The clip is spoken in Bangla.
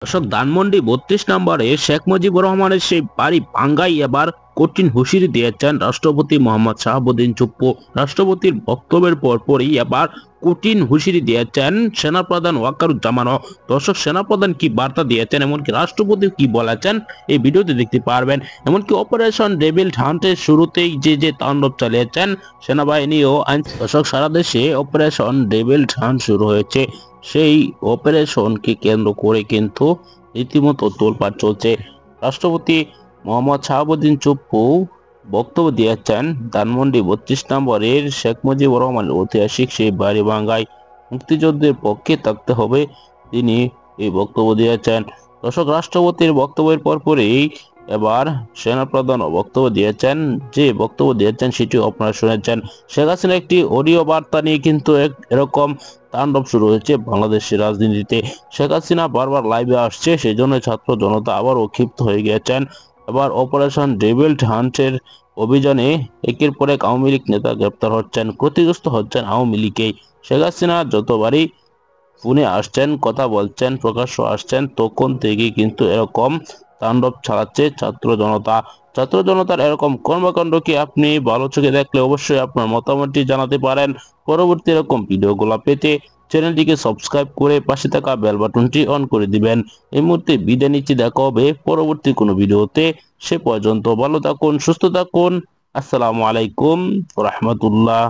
দর্শক, ধানমন্ডি ৩২ নম্বরে শেখ মুজিবুর রহমানের সেই বাড়ি ভাঙ্গাই এবার কঠিন হুঁশিয়ারি দিয়েছেন রাষ্ট্রপতি মোহাম্মদ শাহাবুদ্দিন চুপ্পু। রাষ্ট্রপতির বক্তব্যের পরপরই এবার কঠিন হুঁশিয়ারি দিয়েছেন সেনাপ্রধান ওয়াকারুজ্জামানও। দর্শক, সেনাপ্রধান কি বার্তা দিয়েছেন, এমনকি রাষ্ট্রপতি কি বলেছেন, এই ভিডিওতে দেখতে পারবেন। এমনকি অপারেশন ডেভিল হান্টের শুরুতেই যে তাণ্ডব চালিয়েছেন সেনাবাহিনী ও আইন। দর্শক, সারা দেশে অপারেশন ডেভিল হান্ট শুরু হয়েছে। সেই অপারেশনকে কেন্দ্র করে কিন্তু রীতিমতো তোলপাড় চলছে। রাষ্ট্রপতি মোহাম্মদ শাহাবুদ্দিন চুপ্পু বক্তব্য দিয়েছেন ধানমন্ডি ৩২ নম্বরের শেখ মুজিবুর রহমানের ঐতিহাসিক সেই বাড়ি ভাঙ্গায় মুক্তিযুদ্ধের পক্ষে থাকতে হবে, তিনি এই বক্তব্য দিয়েছেন। দর্শক, রাষ্ট্রপতির বক্তব্যের পরপরই এবার সেনাপ্রধান বক্তব্য দিয়েছেন। যে বক্তব্য দিয়েছেন সেটি আপনারা শুনেছেন। শেখ হাসিনা একটি অডিও বার্তা নিয়ে কিন্তু এরকম তাণ্ডব শুরু হয়েছে বাংলাদেশের রাজনীতিতে। শেখ হাসিনা বারবার লাইভে আসছে, সেই জন্য ছাত্র জনতা আবারও ক্ষিপ্ত হয়ে গেছেন। এবার অপারেশন ডেভিল হান্টের অভিযানে একের পর এক আওয়ামী লীগ নেতা গ্রেপ্তার হচ্ছেন, ক্ষতিগ্রস্ত হচ্ছেন আওয়ামী লীগেই। শেখ হাসিনা যতবারই ফোনে আসছেন, কথা বলছেন, প্রকাশ্য আসছেন, তখন থেকে কিন্তু এরকম তাণ্ডব চালাচ্ছে ছাত্র জনতার এরকম কর্মকাণ্ডকে আপনি ভালো চোখে দেখলে অবশ্যই আপনার মতামতটি জানাতে পারেন। পরবর্তী এরকম ভিডিওগুলো পেতে চ্যানেলটিকে সাবস্ক্রাইব করে পাশে থাকা বেল বাটনটি অন করে দিবেন। এই মুহূর্তে বিদায় নিচ্ছি, দেখা হবে পরবর্তী কোনো ভিডিওতে। সে পর্যন্ত ভালো থাকুন, সুস্থ থাকুন। আসসালামু আলাইকুম ওয়া রাহমাতুল্লাহ।